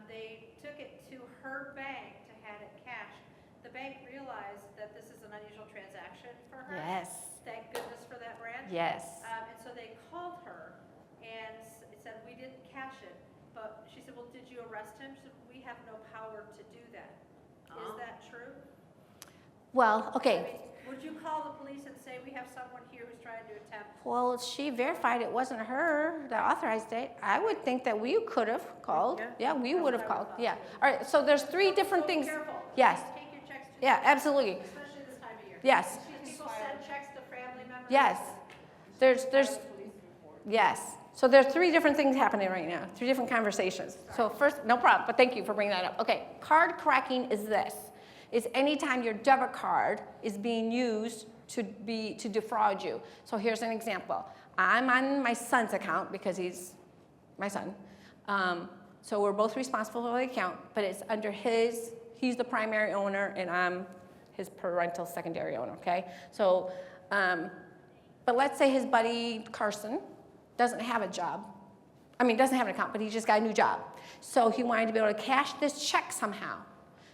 they took it to her bank to have it cashed. The bank realized that this is an unusual transaction for her. Yes. Thank goodness for that branch. Yes. And so they called her and said, we didn't cash it. But she said, well, did you arrest him? She said, we have no power to do that. Is that true? Well, I okay. mean, would you call the police and say, we have someone here who's trying to attempt? Well, she verified it wasn't her that authorized it. I would think that we could have called. Yeah, we would have called. Yeah. All right. So there's three different things. Careful. Yes. Take your checks to. Yeah, absolutely. Especially this time of year. Yes. People send checks to family members. Yes. Yes. So there's three different things happening right now, three different conversations. So first, no problem, but thank you for bringing that up. Okay, card cracking is this. Is anytime your debit card is being used to defraud you. So here's an example. I'm on my son's account because he's my son. So we're both responsible for the account, but it's under he's the primary owner and I'm his parental secondary owner, okay? So, but let's say his buddy Carson doesn't have a job. Doesn't have an account, but he just got a new job. So he wanted to be able to cash this check somehow.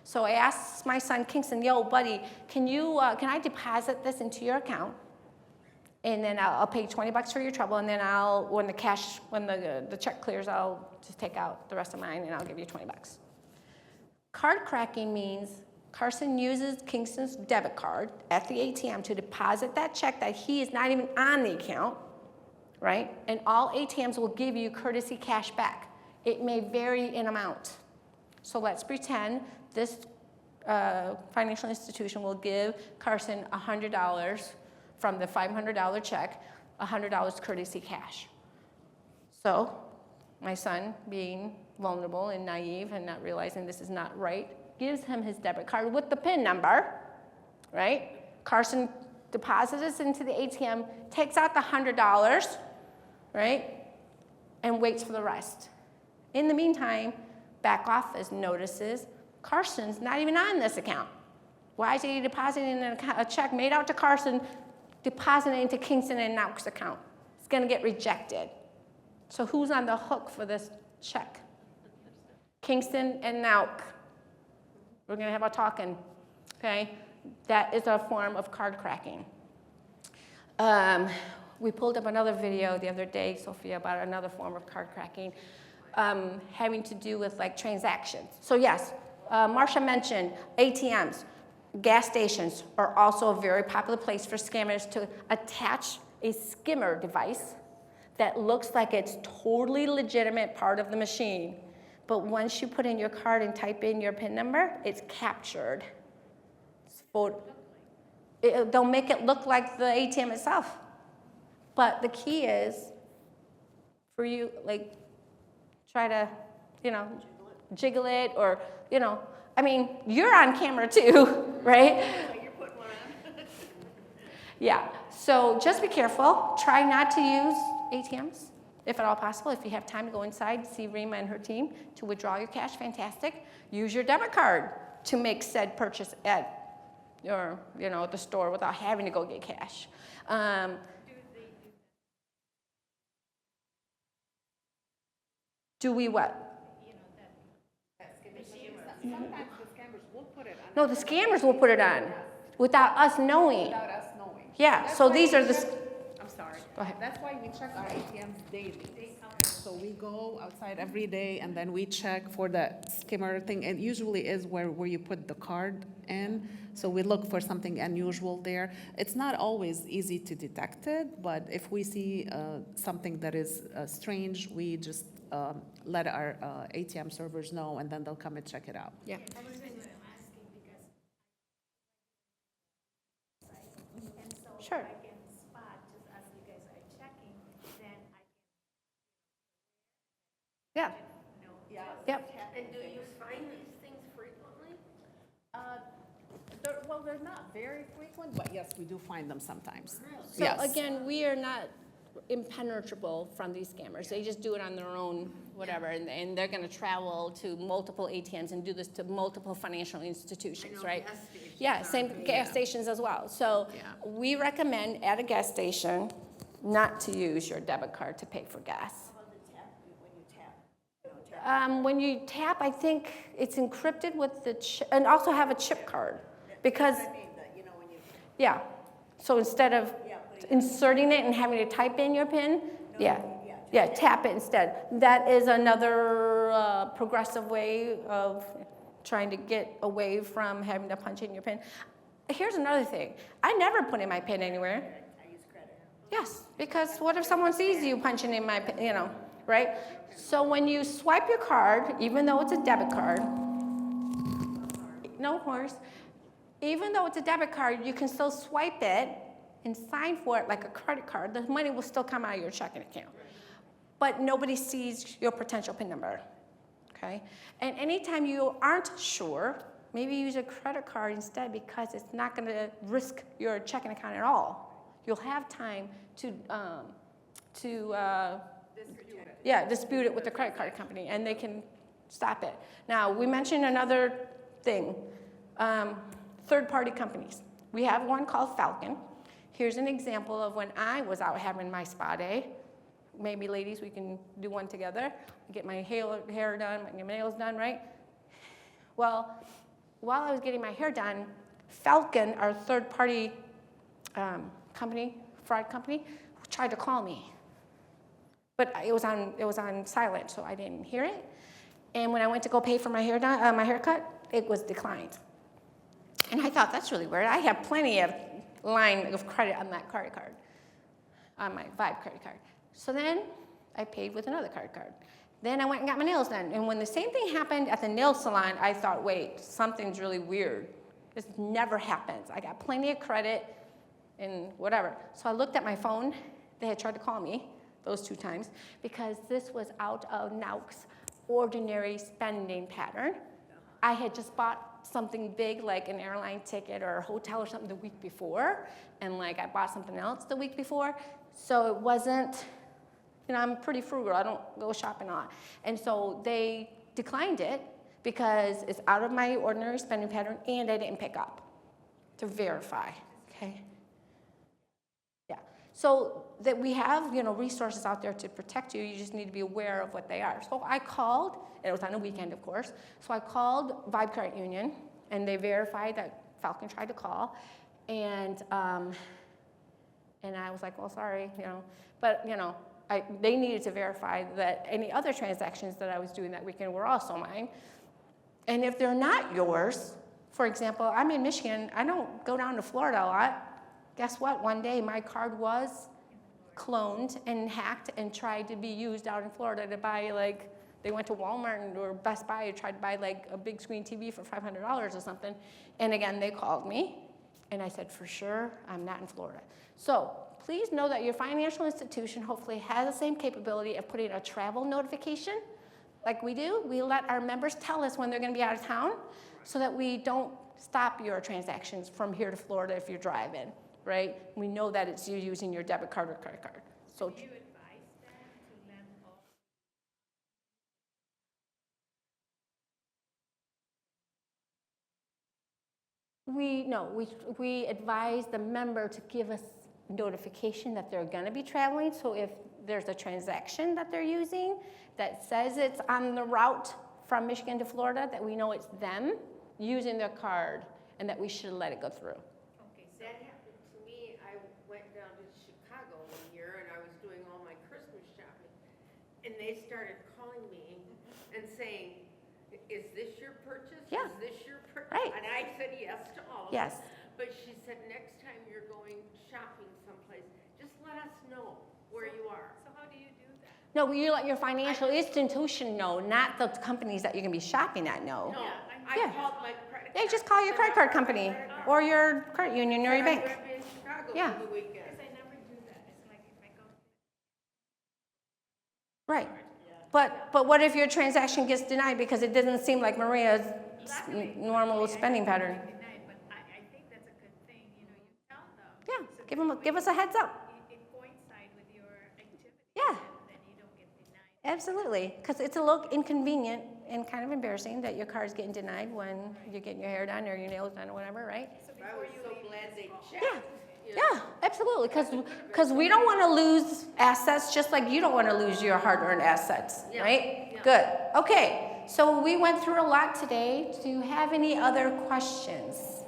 So I asked my son Kingston, yo, buddy, can I deposit this into your account? And then I'll pay $20 for your trouble, and then when the check clears, I'll just take out the rest of mine, and I'll give you $20. Card cracking means Carson uses Kingston's debit card at the ATM to deposit that check that he is not even on the account, right? And all ATMs will give you courtesy cash back. It may vary in amount. So let's pretend this financial institution will give Carson $100 from the $500 check, $100 courtesy cash. So my son, being vulnerable and naive and not realizing this is not right, gives him his debit card with the PIN number, right? Carson deposits it into the ATM, takes out the $100, right? And waits for the rest. In the meantime, back office notices Carson's not even on this account. Why is he depositing a check made out to Carson, depositing into Kingston and Nauk's account? It's going to get rejected. So who's on the hook for this check? Kingston and Nauk. We're going to have a talking, okay? That is a form of card cracking. We pulled up another video the other day, Sophia, about another form of card cracking having to do with like transactions. So yes, Marcia mentioned ATMs. Gas stations are also a very popular place for scammers to attach a skimmer device that looks like it's totally legitimate part of the machine. But once you put in your card and type in your PIN number, it's captured. They'll make it look like the ATM itself. But the key is for you, like, try to, jiggle it or, you're on camera too, right? You're putting one on. Yeah, so just be careful. Try not to use ATMs, if at all possible. If you have time to go inside, see Rima and her team to withdraw your cash, fantastic. Use your debit card to make said purchase at your, the store without having to go get cash. Do we what? Sometimes the scammers will put it on. No, the scammers will put it on without us knowing. Without us knowing. Yeah, That's so why these we are the. check- I'm sorry. Go ahead. That's why we check our ATMs daily. So we go outside every day and then we check for the skimmer thing. It usually is where you put the card in. So we look for something unusual there. It's not always easy to detect it, but if we see something that is strange, we just let our ATM servers know and then they'll come and check it out. Yeah. The reason I'm asking because and so Sure. I can spot just as you guys are checking, then I Yeah. can know. Yep. And do you find these things frequently? They're not very frequent, but yes, we do find them sometimes. So Yes. again, we are not impenetrable from these scammers. They just do it on their own, whatever, and they're going to travel to multiple ATMs and do this to multiple financial institutions, right? gas stations Yeah, are same big. gas stations as well. So Yeah. we recommend at a gas station not to use your debit card to pay for gas. How about the tap, when when you tap, I think it's encrypted with the chip, and also have a chip card. Because, I mean, you know, when you, yeah, so instead of yeah, putting it, inserting it and having to type in your PIN, yeah, yeah, yeah, tap it instead. That is another progressive way of trying to get away from having to punch in your PIN. Here's another thing. I never put in my PIN anywhere. I use credit. Yes, because what if someone sees you punching in my, you know, right? So when you swipe your card, even though it's a debit card, no horse, even though it's a debit card, you can still swipe it and sign for it like a credit card. The money will still come out of your checking account. But nobody sees your potential PIN number, okay? And anytime you aren't sure, maybe use a credit card instead because it's not gonna risk your checking account at all. You'll have time to dispute it with the credit card company, and they can stop it. Now, we mentioned another thing, third-party companies. We have one called Falcon. Here's an example of when I was out having my spa day. Maybe, ladies, we can do one together. Get my hair done, my nails done, right? Well, while I was getting my hair done, Falcon, our third-party company, fraud company, tried to call me. But it was on silent, so I didn't hear it. And when I went to go pay for my haircut, it was declined. And I thought, that's really weird. I have plenty of line of credit on that credit card, on my Vibe credit card. So then I paid with another credit card. Then I went and got my nails done. And when the same thing happened at the nail salon, I thought, wait, something's really weird. This never happens. I got plenty of credit and whatever. So I looked at my phone. They had tried to call me those 2 times because this was out of NAUC's ordinary spending pattern. I had just bought something big like an airline ticket or a hotel or something the week before, and like I bought something else the week before. So it wasn't, you know, I'm pretty frugal. I don't go shopping a lot. And so they declined it because it's out of my ordinary spending pattern and I didn't pick up to verify, okay? Yeah, so that we have, you know, resources out there to protect you. You just need to be aware of what they are. So I called, and it was on a weekend, of course. So I called Vibe Credit Union, and they verified that Falcon tried to call, and I was like, well, sorry, you know, but you know, they needed to verify that any other transactions that I was doing that weekend were also mine. And if they're not yours, for example, I'm in Michigan. I don't go down to Florida a lot. Guess what? One day my card was cloned and hacked and tried to be used out in Florida to buy, like, they went to Walmart or Best Buy and tried to buy like a big screen TV for $500 or something. And again, they called me and I said, for sure, I'm not in Florida. So please know that your financial institution hopefully has the same capability of putting a travel notification like we do. We let our members tell us when they're gonna be out of town so that we don't stop your transactions from here to Florida if you're driving, right? We know that it's you using your debit card or credit card. So Do you advise them to let all? we advise the member to give us notification that they're gonna be traveling. So if there's a transaction that they're using that says it's on the route from Michigan to Florida, that we know it's them using their card and that we should let it go through. Okay, so that happened to me. I went down to Chicago one year and I was doing all my Christmas shopping. And they started calling me and saying, is this your purchase? Yeah. Is this your purchase? Right. And I said yes to all of Yes. them. But she said, next time you're going shopping someplace, just let us know where you are. So how do you do that? No, you let your financial institution know, not the companies that you're gonna be shopping at know. No, Yeah. I called my credit Yeah, card. just call your credit card company or your credit union or your Said I'm bank. gonna be in Chicago Yeah. for the weekend. Because I never do that. It's like if I go. Right. But what if your transaction gets denied because it doesn't seem like Maria's normal spending pattern? Denied, but I think that's a good thing, you know, you tell them. Yeah, So give us a heads up. It coincide with your activity. Yeah. And then you don't get denied. Absolutely, because it's a little inconvenient and kind of embarrassing that your card's getting denied when you're getting your hair done or your nails done or whatever, right? I was so glad they checked. Yeah, you know. yeah, absolutely, because we don't want to lose assets just like you don't want to lose your hard-earned assets, Yeah, right? yeah. Good. Okay, so we went through a lot today. Do you have any other questions?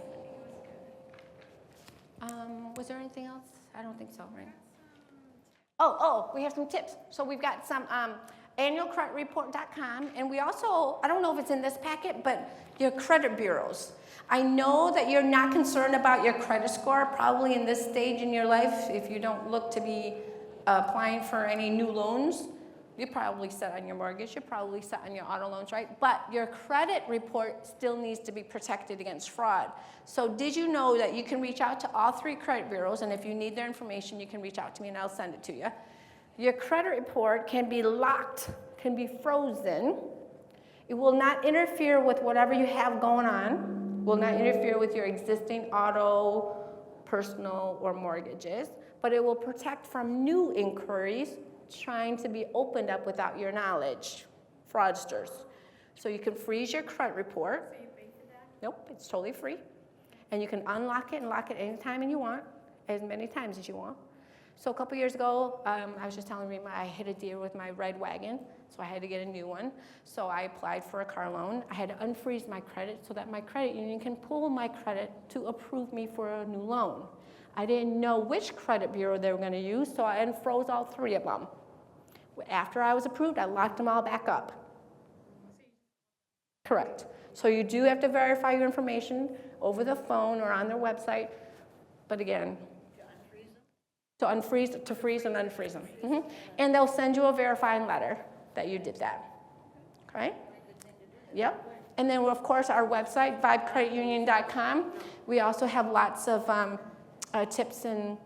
Was there anything else? I don't think so, right? Oh, we have some tips. So we've got some annualcreditreport.com, and we also, I don't know if it's in this packet, but your credit bureaus. I know that you're not concerned about your credit score probably in this stage in your life if you don't look to be applying for any new loans. You're probably set on your mortgage, you're probably set on your auto loans, right? But your credit report still needs to be protected against fraud. So did you know that you can reach out to all 3 credit bureaus, and if you need their information, you can reach out to me and I'll send it to you. Your credit report can be locked, can be frozen. It will not interfere with whatever you have going on, will not interfere with your existing auto, personal, or mortgages, but it will protect from new inquiries trying to be opened up without your knowledge, fraudsters. So you can freeze your credit report. So you pay for that? Nope, it's totally free. And you can unlock it and lock it anytime you want, as many times as you want. So a couple years ago, I was just telling Rima, I hit a deer with my red wagon, so I had to get a new one. So I applied for a car loan. I had to unfreeze my credit so that my credit union can pull my credit to approve me for a new loan. I didn't know which credit bureau they were going to use, so I unfroze all 3 of them. After I was approved, I locked them all back up. Correct. So you do have to verify your information over the phone or on their website, but again, to unfreeze, to freeze and unfreeze them. And they'll send you a verifying letter that you did that. Okay? Yep. And then, of course, our website, vibecreditunion.com. We also have lots of tips and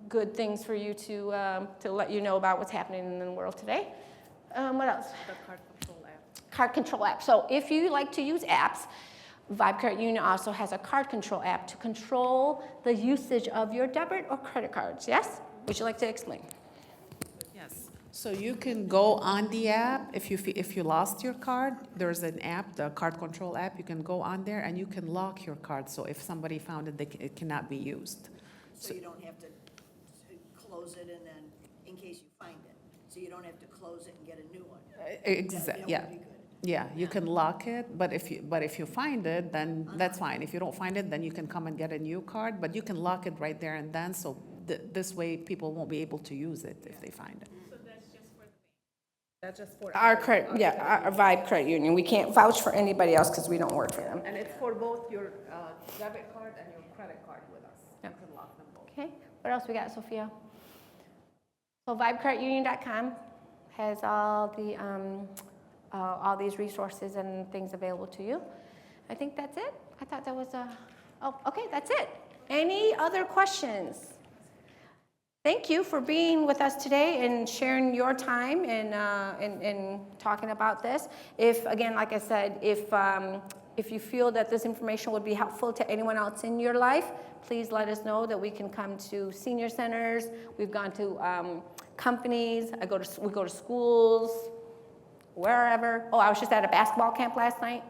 good things for you to let you know about what's happening in the world today. What else? The card control app. Card control app. So if you like to use apps, Vibe Credit Union also has a card control app to control the usage of your debit or credit cards. Yes? Would you like to explain? Yes. So you can go on the app. If you lost your card, there's an app, the card control app. You can go on there and you can lock your card. So if somebody found it, it cannot be used. So you don't have to close it and then, in case you find it. So you don't have to close it and get a new one. Exactly. That Yeah. would be good. Yeah, you can lock it, but if you find it, then that's fine. If you don't find it, then you can come and get a new card, but you can lock it right there and then, so this way people won't be able to use it if they find it. So that's just for the bank? That's just for Our credit, yeah, our Vibe Credit Union. We can't vouch for anybody else because we don't work for them. And it's for both your debit card and your credit card with us. Yeah. You can lock them both. Okay, what else we got, Sophia? So vibecreditunion.com has all these resources and things available to you. I think that's it. I thought that was okay, that's it. Any other questions? Thank you for being with us today and sharing your time and talking about this. If, again, like I said, if you feel that this information would be helpful to anyone else in your life, please let us know that we can come to senior centers. We've gone to companies. We go to schools, wherever. Oh, I was just at a basketball camp last night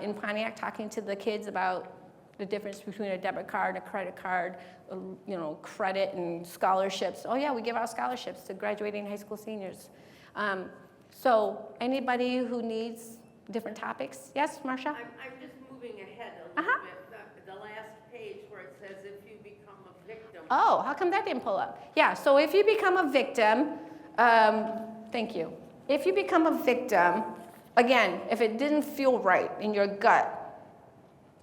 in Pontiac talking to the kids about the difference between a debit card and a credit card, credit and scholarships. Oh yeah, we give out scholarships to graduating high school seniors. So anybody who needs different topics? Yes, Marcia? I'm just moving ahead a little bit. The last page where it says if you become a victim. Oh, how come that didn't pull up? Yeah, so if you become a victim, thank you. If you become a victim, again, if it didn't feel right in your gut,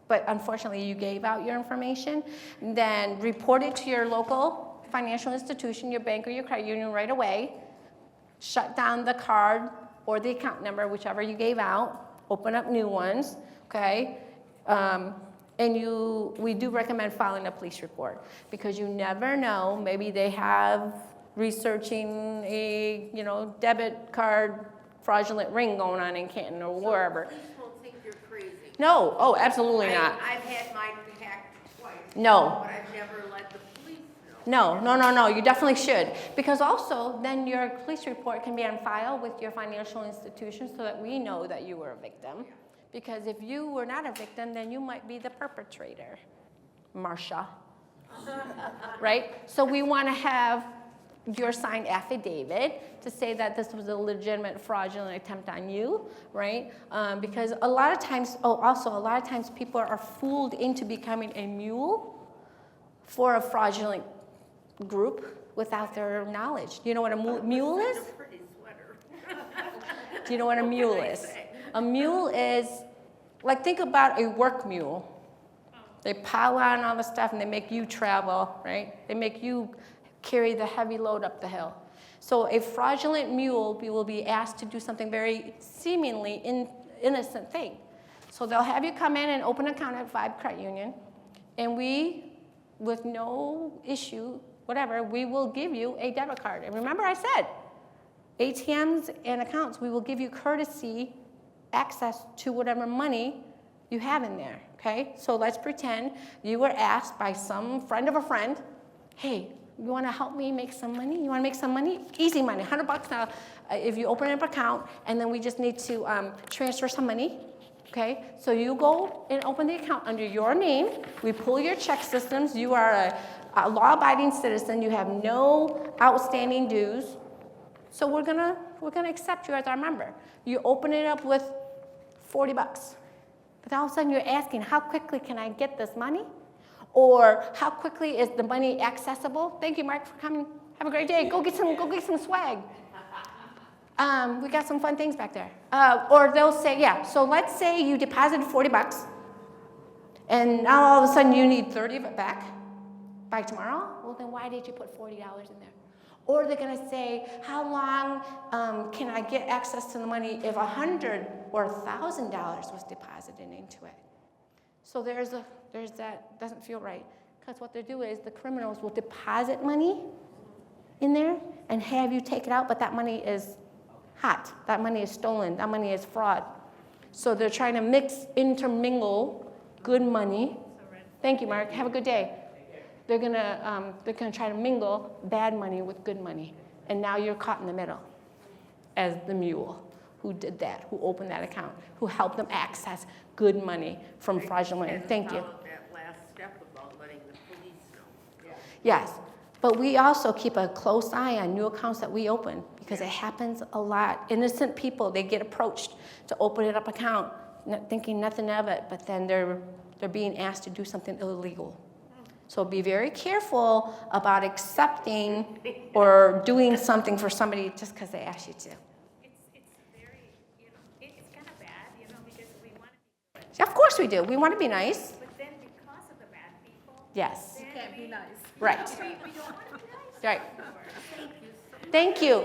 but unfortunately you gave out your information, then report it to your local financial institution, your bank or your credit union right away. Shut down the card or the account number, whichever you gave out. Open up new ones, okay? And we do recommend filing a police report because you never know, maybe they have researching a, debit card fraudulent ring going on in Canton or wherever. Police won't think you're crazy. No, oh, absolutely not. I've had mine hacked twice. No. But I've never let the police know. No, you definitely should. Because also, then your police report can be on file with your financial institution so that we know that you were a victim. Because if you were not a victim, then you might be the perpetrator, Marcia. Right? So we want to have your signed affidavit to say that this was a legitimate fraudulent attempt on you, right? Because a lot of times, also a lot of times people are fooled into becoming a mule for a fraudulent group without their knowledge. Do you know what a mule is? Do you know what a mule is? A mule is, like, think about a work mule. They pile on all the stuff and they make you travel, right? They make you carry the heavy load up the hill. So a fraudulent mule will be asked to do something very seemingly innocent thing. So they'll have you come in and open an account at Vibe Credit Union, and we, with no issue, whatever, we will give you a debit card. And remember I said, ATMs and accounts, we will give you courtesy access to whatever money you have in there, okay? So let's pretend you were asked by some friend of a friend, hey, you want to help me make some money? You want to make some money? Easy money, $100 now if you open up an account, and then we just need to transfer some money, okay? So you go and open the account under your name. We pull your check systems. You are a law-abiding citizen. You have no outstanding dues. So we're gonna accept you as our member. You open it up with $40. But all of a sudden you're asking, how quickly can I get this money? Or how quickly is the money accessible? Thank you, Mark, for coming. Have a great day. Go get some swag. We got some fun things back there. Or they'll say, yeah, so let's say you deposited $40, and now all of a sudden you need 30 of it back by tomorrow. Well, then why did you put $40 in there? Or they're gonna say, how long can I get access to the money if $100 or $1,000 was deposited into it? So there's that, doesn't feel right. Because what they do is the criminals will deposit money in there and have you take it out, but that money is hot. That money is stolen. That money is fraud. So they're trying to intermingle good money. Thank you, Mark. Have a good day. They're gonna try to mingle bad money with good money. And now you're caught in the middle as the mule who did that, who opened that account, who helped them access good money from fraudulent. Thank you. That last step about letting the police know. Yes, but we also keep a close eye on new accounts that we open because it happens a lot. Innocent people, they get approached to open an account, thinking nothing of it, but then they're being asked to do something illegal. So be very careful about accepting or doing something for somebody just because they ask you to. It's very, it's kind of bad, because we want to be good. Of course we do. We want to be nice. But then because of the bad people, Yes. then can't be nice. Right. We don't want to be nice. Right. Thank you so much. Thank you.